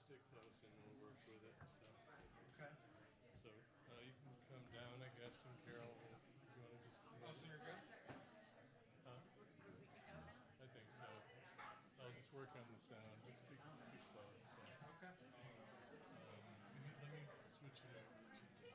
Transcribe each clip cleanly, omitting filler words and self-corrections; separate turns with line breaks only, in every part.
stick close and we'll work with it. So,
Okay.
so you can come down, I guess, and Carol, you want to just
Oh, so you're good?
huh? I think so. I'll just work on the sound. Just be close. So,
Okay.
let me switch it over to.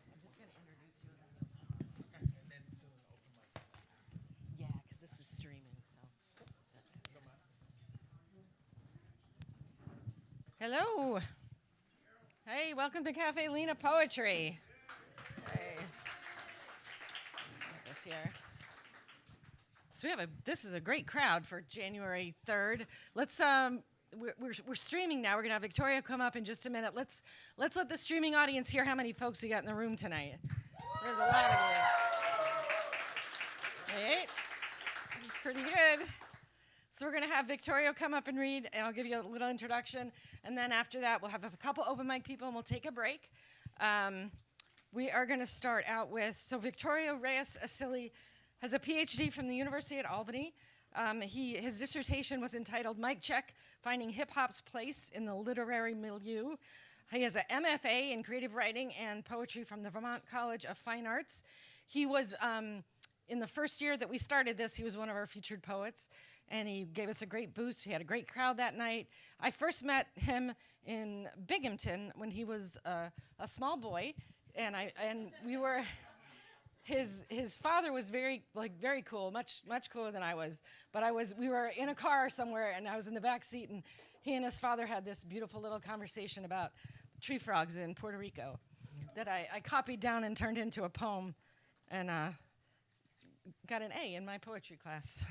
I'm just going to introduce you.
Okay. And then so an open mic after.
Yeah, because this is streaming, so that's.
Come on.
Hello. Hey, welcome to Caffe Lena Poetry. Hey. Put this here. So this is a great crowd for January 3rd. Let's we're streaming now. We're gonna have Victoria come up in just a minute. Let's let the streaming audience hear how many folks we got in the room tonight. There's a lot of you. Right? It's pretty good. So we're gonna have Victoria come up and read, and I'll give you a little introduction, and then after that we'll have a couple open mic people, and we'll take a break. We are gonna start out with Victorio Reyes Asili has a PhD from the University at Albany. His dissertation was entitled Mic Check, Finding Hip Hop's Place in the Literary Milieu. He has an MFA in creative writing and poetry from the Vermont College of Fine Arts. He was, in the first year that we started this, he was one of our featured poets, and he gave us a great boost. We had a great crowd that night. I first met him in Binghamton when he was a small boy, and we were. His father was very cool, much cooler than I was. But we were in a car somewhere, and I was in the back seat, and he and his father had this beautiful little conversation about tree frogs in Puerto Rico that I copied down and turned into a poem, and got an A in my poetry class.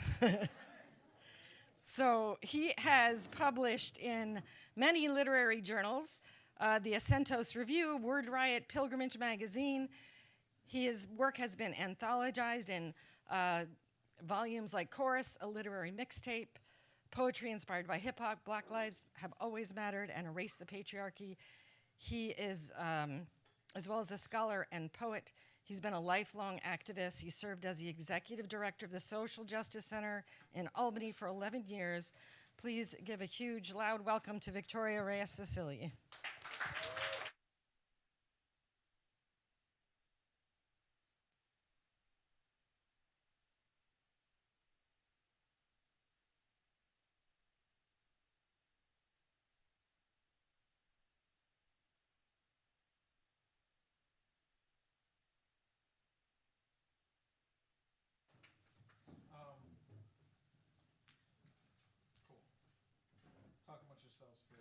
So he has published in many literary journals, the Acentos Review, Word Riot, Pilgrimage Magazine. His work has been anthologized in volumes like Chorus, a Literary Mixtape, Poetry Inspired by Hip Hop, Black Lives Have Always Mattered, and Erase the Patriarchy. He is, as well as a scholar and poet, he's been a lifelong activist. He served as the executive director of the Social Justice Center in Albany for 11 years. Please give a huge, loud welcome to Victorio Reyes Asili.
Cool. Talk amongst yourselves for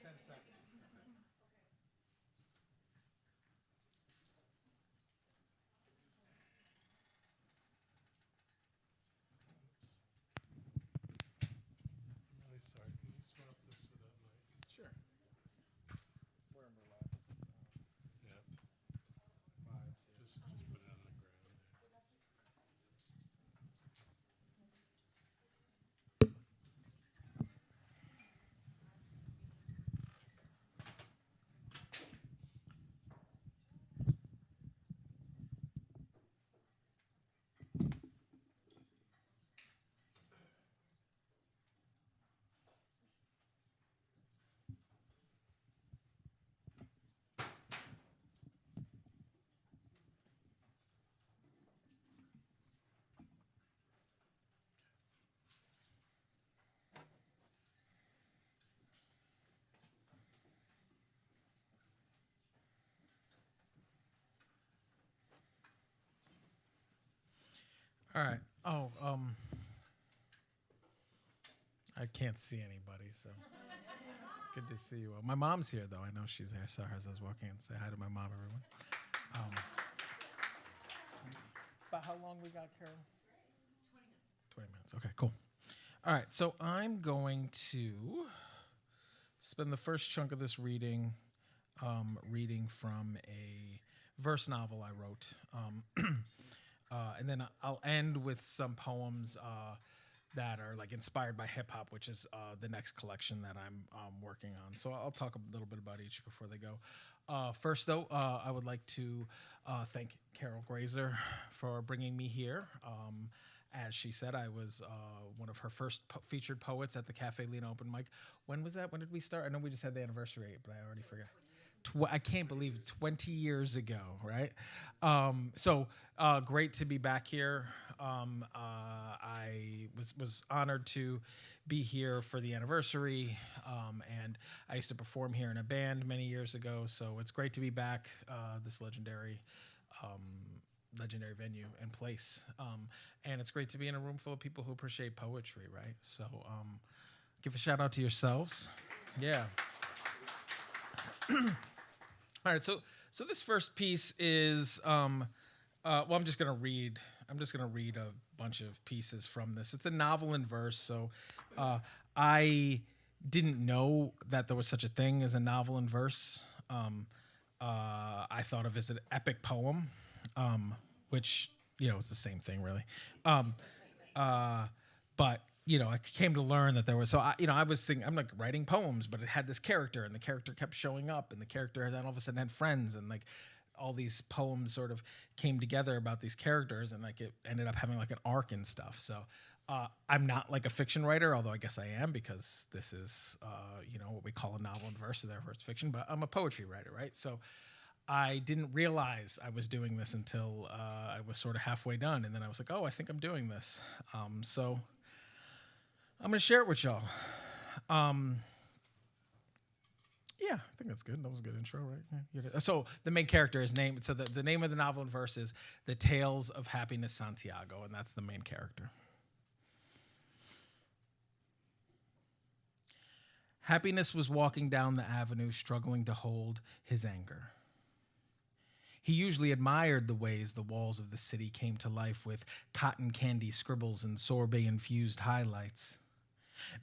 10 seconds.
I'm really sorry. Can you swap this without my?
Sure. We're in relax.
Yeah.
Vibes here.
Just put it on the ground.
All right. Oh, I can't see anybody, so. Good to see you all. My mom's here, though. I know she's there. I saw her as I was walking in. Say hi to my mom, everyone. About how long we got, Carol? 20 minutes. Okay, cool. All right, so I'm going to spend the first chunk of this reading reading from a verse novel I wrote. And then I'll end with some poems that are like inspired by hip hop, which is the next collection that I'm working on. So I'll talk a little bit about each before they go. First, though, I would like to thank Carol Grazer for bringing me here. As she said, I was one of her first featured poets at the Caffe Lena open mic. When was that? When did we start? I know we just had the anniversary, but I already forgot. I can't believe it, 20 years ago, right? So great to be back here. I was honored to be here for the anniversary, and I used to perform here in a band many years ago, so it's great to be back, this legendary venue and place. And it's great to be in a room full of people who appreciate poetry, right? So give a shout out to yourselves. Yeah. All right, so this first piece is, well, I'm just gonna read a bunch of pieces from this. It's a novel in verse, so I didn't know that there was such a thing as a novel in verse. I thought of it as an epic poem, which, you know, it's the same thing, really. But you know, I came to learn that there was, so I was thinking, I'm like writing poems, but it had this character, and the character kept showing up, and the character then all of a sudden had friends, and like all these poems sort of came together about these characters, and like it ended up having like an arc and stuff. So I'm not like a fiction writer, although I guess I am, because this is, you know, what we call a novel in verse, so therefore it's fiction, but I'm a poetry writer, right? So I didn't realize I was doing this until I was sort of halfway done, and then I was like, oh, I think I'm doing this. So I'm going to share it with y'all. Yeah, I think that's good. That was a good intro, right? Yeah. So the main character is named, so the name of the novel in verse is The Tales of Happiness Santiago, and that's the main character. Happiness was walking down the avenue, struggling to hold his anger. He usually admired the ways the walls of the city came to life with cotton candy scribbles and sorbet-infused highlights.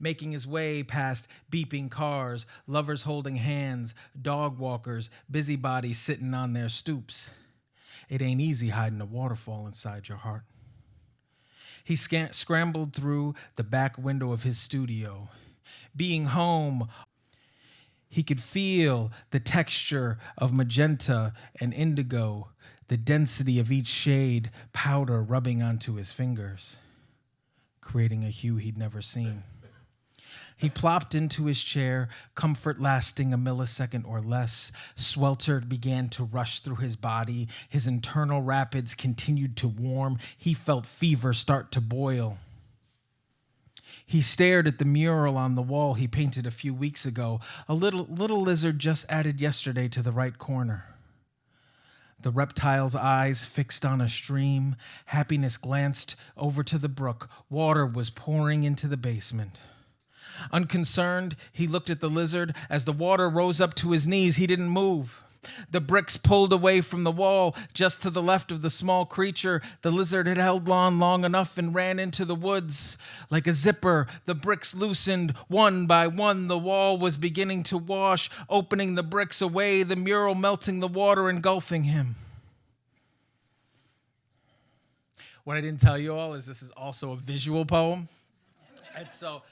Making his way past beeping cars, lovers holding hands, dog walkers, busybodies sitting on their stoops. It ain't easy hiding a waterfall inside your heart. He scrambled through the back window of his studio. Being home, he could feel the texture of magenta and indigo, the density of each shade, powder rubbing onto his fingers, creating a hue he'd never seen. He plopped into his chair, comfort lasting a millisecond or less. Swelter began to rush through his body. His internal rapids continued to warm. He felt fever start to boil. He stared at the mural on the wall he painted a few weeks ago, a little lizard just added yesterday to the right corner. The reptile's eyes fixed on a stream. Happiness glanced over to the brook. Water was pouring into the basement. Unconcerned, he looked at the lizard. As the water rose up to his knees, he didn't move. The bricks pulled away from the wall. Just to the left of the small creature, the lizard had held on long enough and ran into the woods. Like a zipper, the bricks loosened. One by one, the wall was beginning to wash, opening the bricks away, the mural melting the water, engulfing him. What I didn't tell you all is this is also a visual poem. And so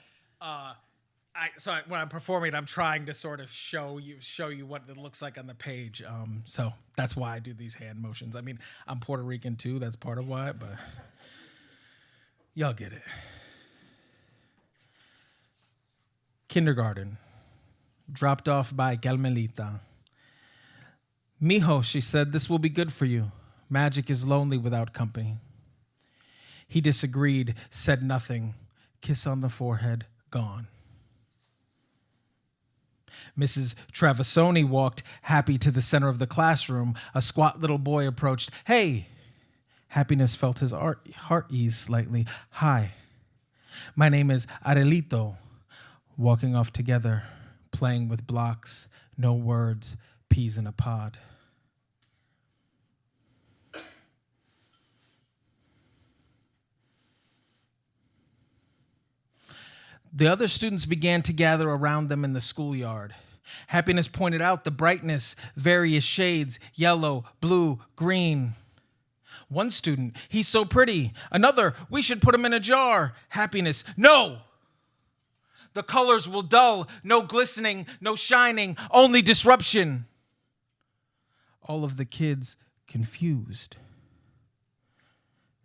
when I'm performing it, I'm trying to sort of show you what it looks like on the page. So that's why I do these hand motions. I mean, I'm Puerto Rican too. That's part of why, but y'all get it. Kindergarten. Dropped off by Carmelita. Mijo, she said, this will be good for you. Magic is lonely without company. He disagreed, said nothing. Kiss on the forehead, gone. Mrs. Travasoni walked happy to the center of the classroom. A squat little boy approached. Hey! Happiness felt his heart ease slightly. Hi. My name is Arelito. Walking off together, playing with blocks, no words, peas in a pod. The other students began to gather around them in the schoolyard. Happiness pointed out the brightness, various shades, yellow, blue, green. One student, he's so pretty. Another, we should put him in a jar. Happiness, no! The colors will dull, no glistening, no shining, only disruption. All of the kids confused.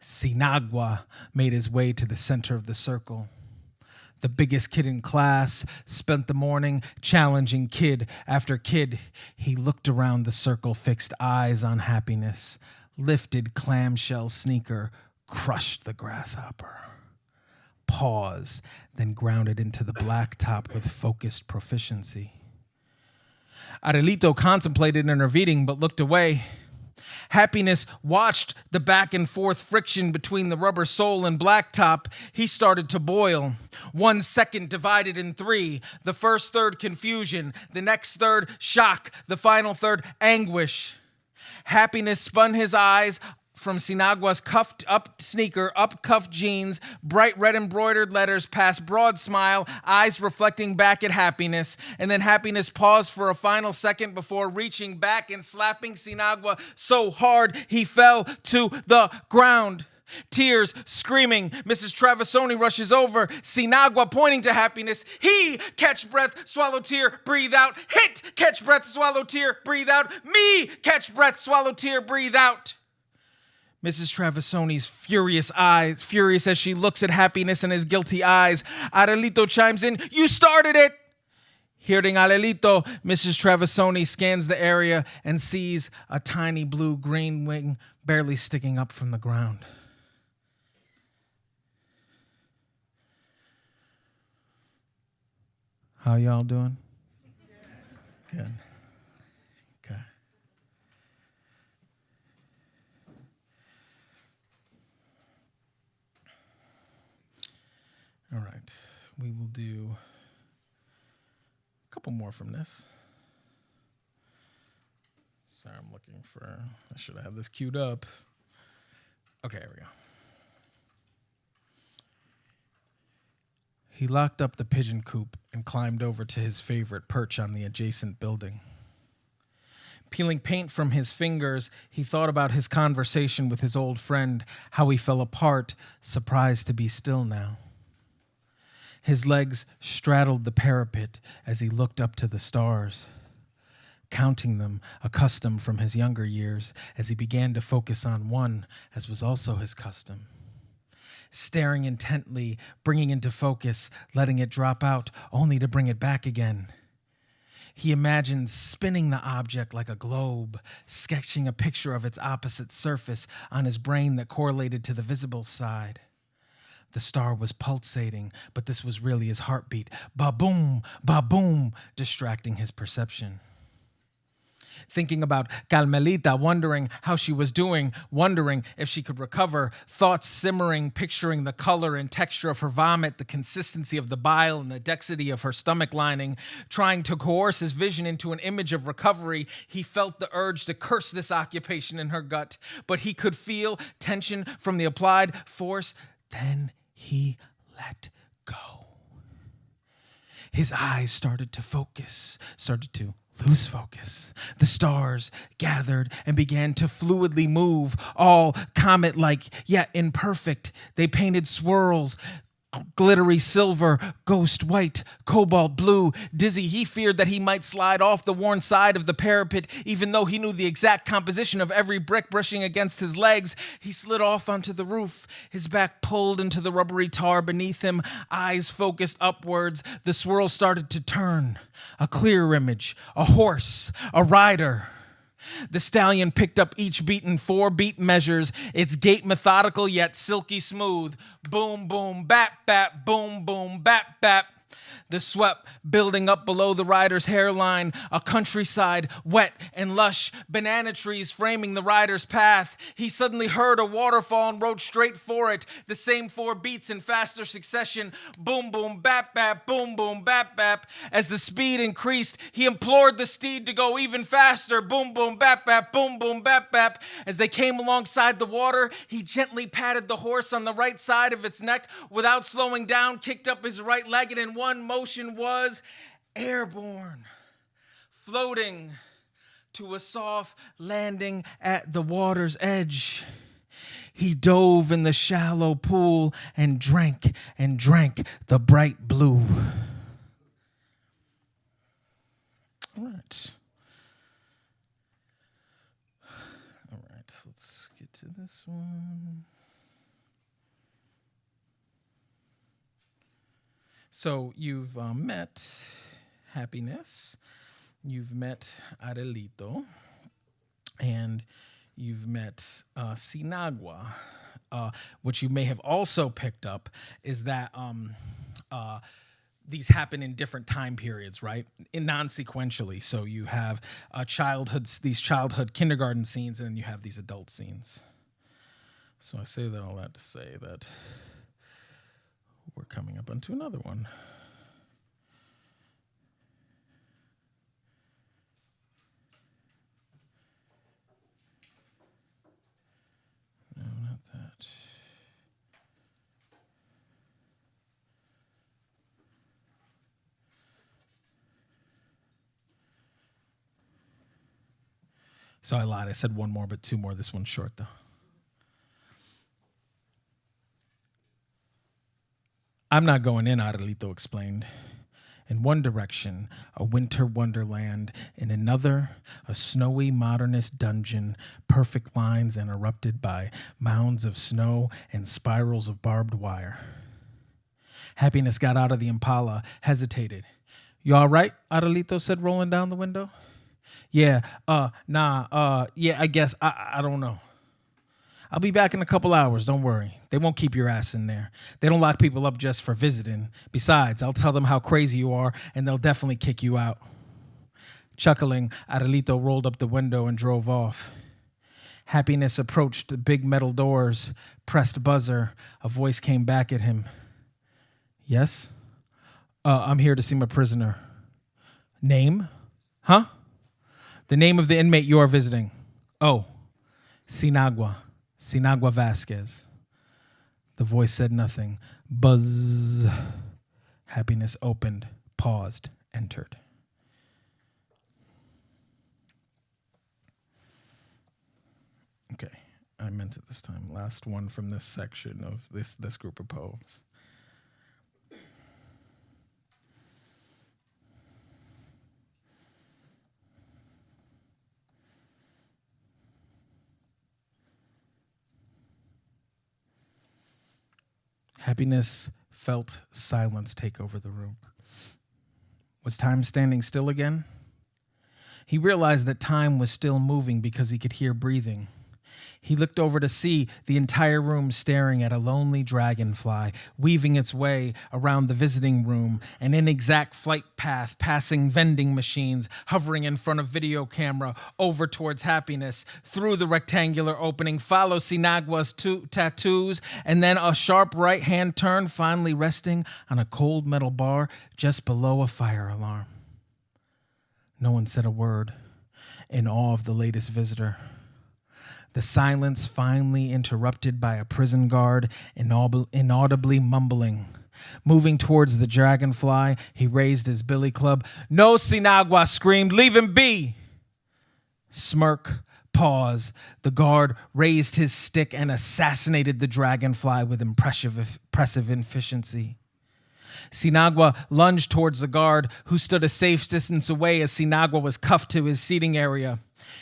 Sinagua made his way to the center of the circle. The biggest kid in class spent the morning challenging kid after kid. He looked around the circle, fixed eyes on Happiness, lifted clamshell sneaker, crushed the grasshopper. Pause, then grounded into the blacktop with focused proficiency. Aurelito contemplated intervening but looked away. Happiness watched the back and forth friction between the rubber sole and blacktop. He started to boil. 1 second divided in 3. The first third confusion, the next third shock, the final third anguish. Happiness spun his eyes from Sinagua's cuffed up sneaker, up cuffed jeans, bright red embroidered letters, past broad smile, eyes reflecting back at Happiness, and then Happiness paused for a final second before reaching back and slapping Sinagua so hard he fell to the ground. Tears, screaming, Mrs. Travisoni rushes over, Sinagua pointing to Happiness. He, catch breath, swallow tear, breathe out. Hit, catch breath, swallow tear, breathe out. Me, catch breath, swallow tear, breathe out. Mrs. Travisoni's furious as she looks at Happiness in his guilty eyes. Aurelito chimes in, you started it! Hearing Aurelito, Mrs. Travisoni scans the area and sees a tiny blue-green wing barely sticking up from the ground. How y'all doing? Good. Okay. All right, we will do a couple more from this. Sorry, I'm looking for, I should have this queued up. Okay, here we go. He locked up the pigeon coop and climbed over to his favorite perch on the adjacent building. Peeling paint from his fingers, he thought about his conversation with his old friend, how he fell apart, surprised to be still now. His legs straddled the parapet as he looked up to the stars, counting them, accustomed from his younger years, as he began to focus on one, as was also his custom. Staring intently, bringing into focus, letting it drop out, only to bring it back again. He imagined spinning the object like a globe, sketching a picture of its opposite surface on his brain that correlated to the visible side. The star was pulsating, but this was really his heartbeat. Ba-boom, distracting his perception. Thinking about Carmelita, wondering how she was doing, wondering if she could recover, thoughts simmering, picturing the color and texture of her vomit, the consistency of the bile and the dexterity of her stomach lining, trying to coerce his vision into an image of recovery. He felt the urge to curse this occupation in her gut, but he could feel tension from the applied force. Then he let go. His eyes started to focus, started to lose focus. The stars gathered and began to fluidly move, all comet-like, yet imperfect. They painted swirls, glittery silver, ghost white, cobalt blue. Dizzy, he feared that he might slide off the worn side of the parapet, even though he knew the exact composition of every brick brushing against his legs. He slid off onto the roof, his back pulled into the rubbery tar beneath him, eyes focused upwards. The swirl started to turn. A clear image, a horse, a rider. The stallion picked up each beat in 4 beat measures, its gait methodical yet silky smooth. Boom, boom, bap, bap, boom, boom, bap, bap. The sweat building up below the rider's hairline, a countryside wet and lush, banana trees framing the rider's path. He suddenly heard a waterfall and rode straight for it, the same 4 beats in faster succession. Boom, boom, bap, bap, boom, boom, bap, bap. As the speed increased, he implored the steed to go even faster. Boom, boom, bap, bap, boom, boom, bap, bap. As they came alongside the water, he gently patted the horse on the right side of its neck without slowing down, kicked up his right leg, and in one motion was airborne, floating to a soft landing at the water's edge. He dove in the shallow pool and drank the bright blue. All right. All right, let's get to this one. So you've met Happiness, you've met Adelito, and you've met Sinagua. What you may have also picked up is that these happen in different time periods, right? Non-sequentially. So you have these childhood kindergarten scenes, and then you have these adult scenes. So I say that all that to say that we're coming up onto another one. No, not that. So I lied. I said one more, but 2 more. This one's short, though. I'm not going in, Adelito explained. In one direction, a winter wonderland. In another, a snowy modernist dungeon, perfect lines interrupted by mounds of snow and spirals of barbed wire. Happiness got out of the Impala, hesitated. You all right? Adelito said, rolling down the window. Yeah, yeah, I guess, I don't know. I'll be back in a couple hours, don't worry. They won't keep your ass in there. They don't lock people up just for visiting. Besides, I'll tell them how crazy you are, and they'll definitely kick you out. Chuckling, Adelito rolled up the window and drove off. Happiness approached the big metal doors, pressed buzzer. A voice came back at him. Yes? I'm here to see my prisoner. Name? Huh? The name of the inmate you are visiting. Oh, Sinagua Vasquez. The voice said nothing. Buzz. Happiness opened, paused, entered. Okay, I meant it this time. Last one from this section of this group of poems. Happiness felt silence take over the room. Was time standing still again? He realized that time was still moving because he could hear breathing. He looked over to see the entire room staring at a lonely dragonfly, weaving its way around the visiting room, an inexact flight path, passing vending machines, hovering in front of video camera, over towards Happiness, through the rectangular opening, follow Sinagua's tattoos, and then a sharp right-hand turn, finally resting on a cold metal bar just below a fire alarm. No one said a word, in awe of the latest visitor. The silence finally interrupted by a prison guard inaudibly mumbling. Moving towards the dragonfly, he raised his billy club. No, Sinagua screamed, leave him be! Smirk, pause. The guard raised his stick and assassinated the dragonfly with impressive efficiency. Sinagua lunged towards the guard, who stood a safe distance away as Sinagua was cuffed to his seating area.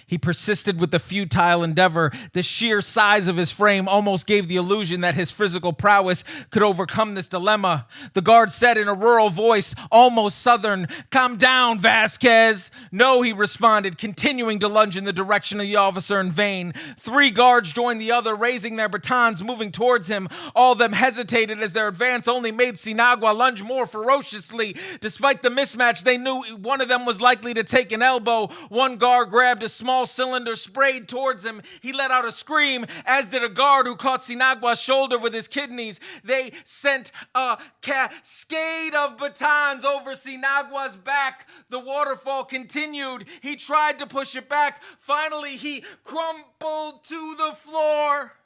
He persisted with the futile endeavor. The sheer size of his frame almost gave the illusion that his physical prowess could overcome this dilemma. The guard said in a rural voice, almost southern, "Calm down, Vasquez." "No," he responded, continuing to lunge in the direction of the officer in vain. 3 guards joined the other, raising their batons, moving towards him. All of them hesitated as their advance only made Sinagua lunge more ferociously. Despite the mismatch, they knew one of them was likely to take an elbow. One guard grabbed a small cylinder, sprayed towards him. He let out a scream, as did a guard who caught Sinagua's shoulder with his kidneys. They sent a cascade of batons over Sinagua's back. The waterfall continued. He tried to push it back. Finally, he crumpled to the floor.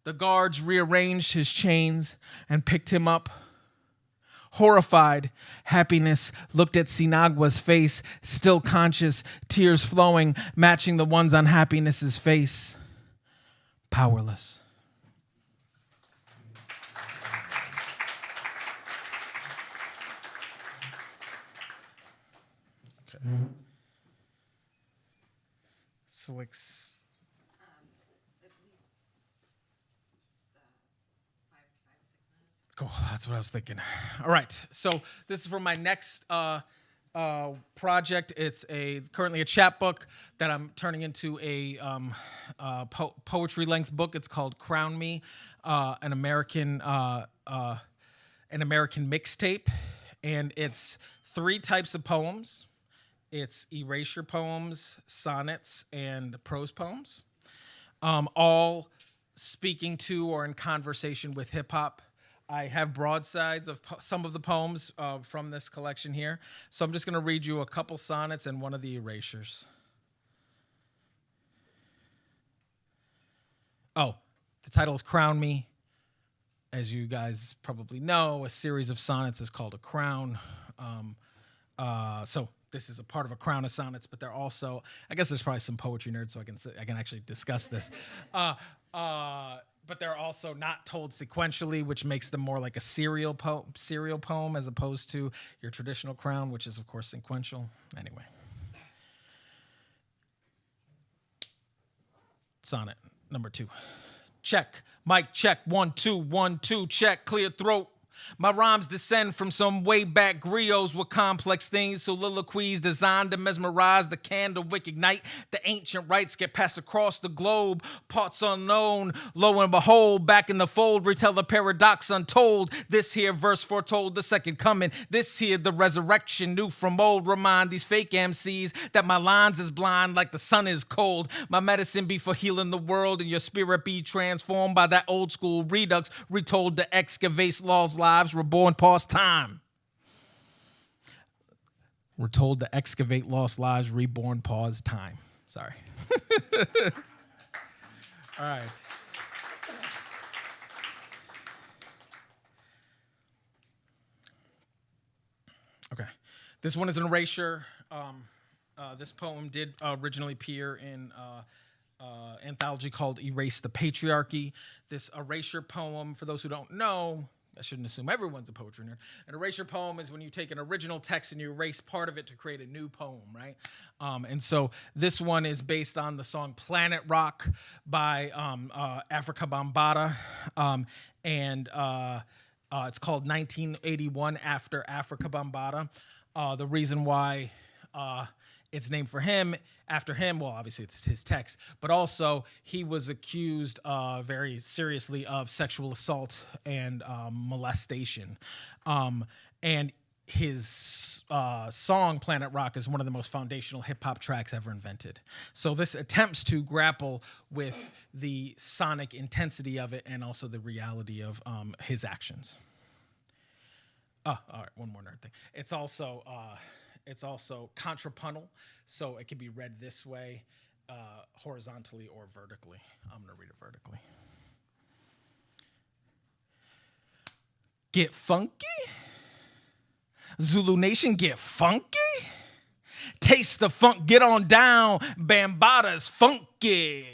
The guards rearranged his chains and picked him up. Horrified, Happiness looked at Sinagua's face, still conscious, tears flowing, matching the ones on Happiness's face. Powerless. Okay. Slicks. Cool, that's what I was thinking. All right, so this is for my next project. It's currently a chapbook that I'm turning into a poetry length book. It's called Crown Me, an American mixtape, and it's 3 types of poems. It's erasure poems, sonnets, and prose poems, all speaking to or in conversation with hip hop. I have broadsides of some of the poems from this collection here. So I'm just going to read you a couple sonnets and one of the erasures. Oh, the title is Crown Me. As you guys probably know, a series of sonnets is called a crown. So this is a part of a crown of sonnets, but they're also, I guess there's probably some poetry nerds, so I can actually discuss this. But they're also not told sequentially, which makes them more like a serial poem as opposed to your traditional crown, which is, of course, sequential. Anyway. Sonnet number 2. Check. Mic check. 1, 2, 1, 2. Check. Clear throat. My rhymes descend from some way back griots with complex things, soliloquies designed to mesmerize the candle wick ignite. The ancient rites get passed across the globe, parts unknown. Lo and behold, back in the fold, retell the paradox untold. This here verse foretold the second coming. This here the resurrection, new from old. Remind these fake MCs that my lines is blind like the sun is cold. My medicine be for healing the world, and your spirit be transformed by that old school redux, retold to excavates law's lives. Reborn past time. We're told to excavate lost lives, reborn past time. Sorry. All right. Okay. This one is an erasure. This poem did originally appear in anthology called Erase the Patriarchy. This erasure poem, for those who don't know, I shouldn't assume everyone's a poetry nerd. An erasure poem is when you take an original text and you erase part of it to create a new poem, right? And so this one is based on the song Planet Rock by Africa Bambaataa. And it's called 1981 after Africa Bambaataa. The reason why it's named after him, well, obviously it's his text, but also he was accused very seriously of sexual assault and molestation. And his song, Planet Rock, is one of the most foundational hip-hop tracks ever invented. So this attempts to grapple with the sonic intensity of it and also the reality of his actions. All right, one more nerd thing. It's also contrapuntal, so it can be read this way, horizontally or vertically. I'm going to read it vertically. Get funky? Zulu Nation, get funky? taste the funk, get on down. Bambaata's funky.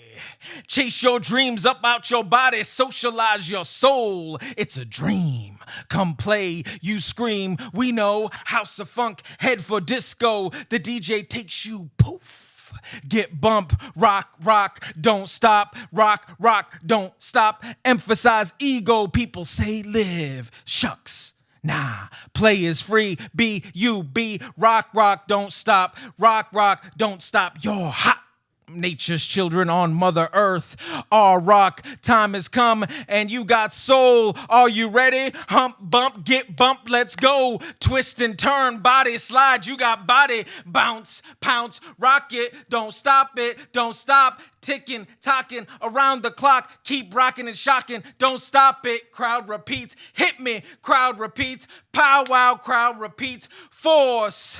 Chase your dreams up out your body, socialize your soul. It's a dream. Come play, you scream. We know House of Funk, head for disco. The DJ takes you poof. Get bump, rock, rock, don't stop. Rock, rock, don't stop. Emphasize ego, people say live. Shucks. Nah, play is free. Be you, be rock, rock, don't stop. Rock, rock, don't stop. You're hot. Nature's children on Mother Earth. Our rock, time has come, and you got soul. Are you ready? Hump, bump, get bump, let's go. Twist and turn, body slide, you got body. Bounce, pounce, rock it, don't stop it, don't stop. Ticking, talking around the clock, keep rocking and shocking, don't stop it. Crowd repeats, hit me, crowd repeats, powwow, crowd repeats, force.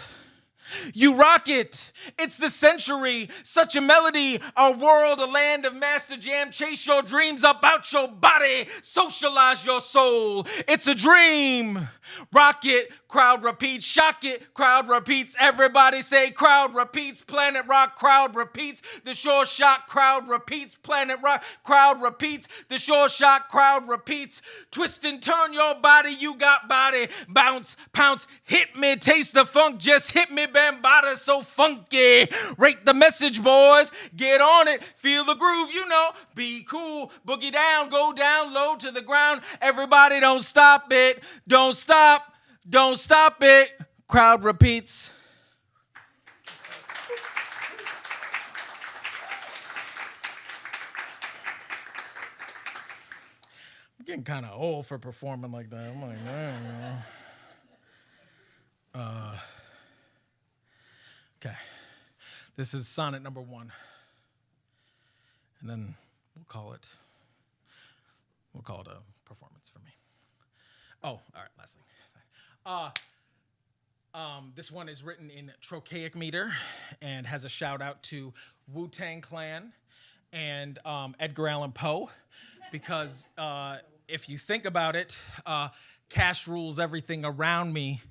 You rock it. It's the century. Such a melody. Our world, a land of master jam. Chase your dreams up out your body. Socialize your soul. It's a dream. Rock it. Crowd repeats. Shock it. Crowd repeats. Everybody say crowd repeats. Planet Rock. Crowd repeats. The Shore Shock. Crowd repeats. Planet Rock. Crowd repeats. The Shore Shock. Crowd repeats. Twist and turn your body. You got body. Bounce, pounce. Hit me. Taste the funk. Just hit me. Bambaataa so funky. Rate the message, boys. Get on it. Feel the groove, you know. Be cool. Boogie down. Go down low to the ground. Everybody don't stop it. Don't stop. Don't stop it. Crowd repeats. I'm getting kind of old for performing like that. I'm like, man, you know. Okay, this is sonnet number 1, and then we'll call it a performance for me. Oh, all right, last thing. This one is written in trochaic meter and has a shout out to Wu-Tang Clan and Edgar Allan Poe, because if you think about it, cash rules everything around me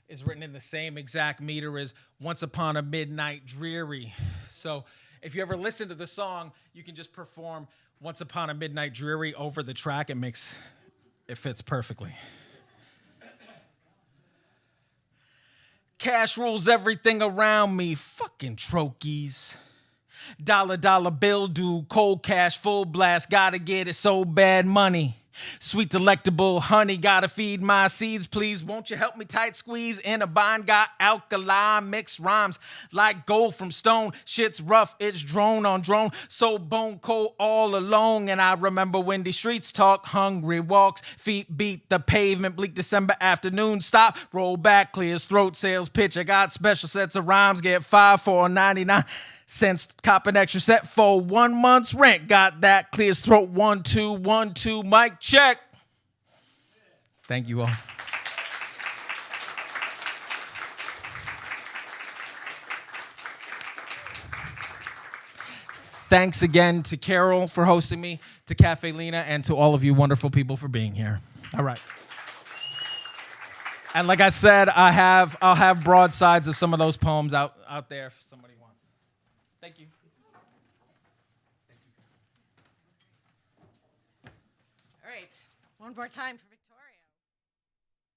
is written in the same exact meter as Once Upon a Midnight Dreary. So if you ever listen to the song, you can just perform Once Upon a Midnight Dreary over the track. It fits perfectly. Cash rules everything around me. Fucking trochies. Dollar bill due, cold cash, full blast. Gotta get it so bad money. Sweet delectable honey, gotta feed my seeds, please. Won't you help me tight squeeze in a bind? Got alkali mixed rhymes like gold from stone. Shit's rough, it's drone on drone. So bone cold all alone. And I remember windy streets talk, hungry walks, feet beat the pavement, bleak December afternoon. Stop, roll back, clears throat, sales pitch. I got special sets of rhymes, get 5 for $99. Since cop an extra set for 1 month's rent. Got that, clears throat, 1 2 1 2, mic check. Thank you all. Thanks again to Carol for hosting me, to Caffe Lena, and to all of you wonderful people for being here. All right. And like I said, I'll have broadsides of some of those poems out there if somebody wants. Thank you.
All right, one more time for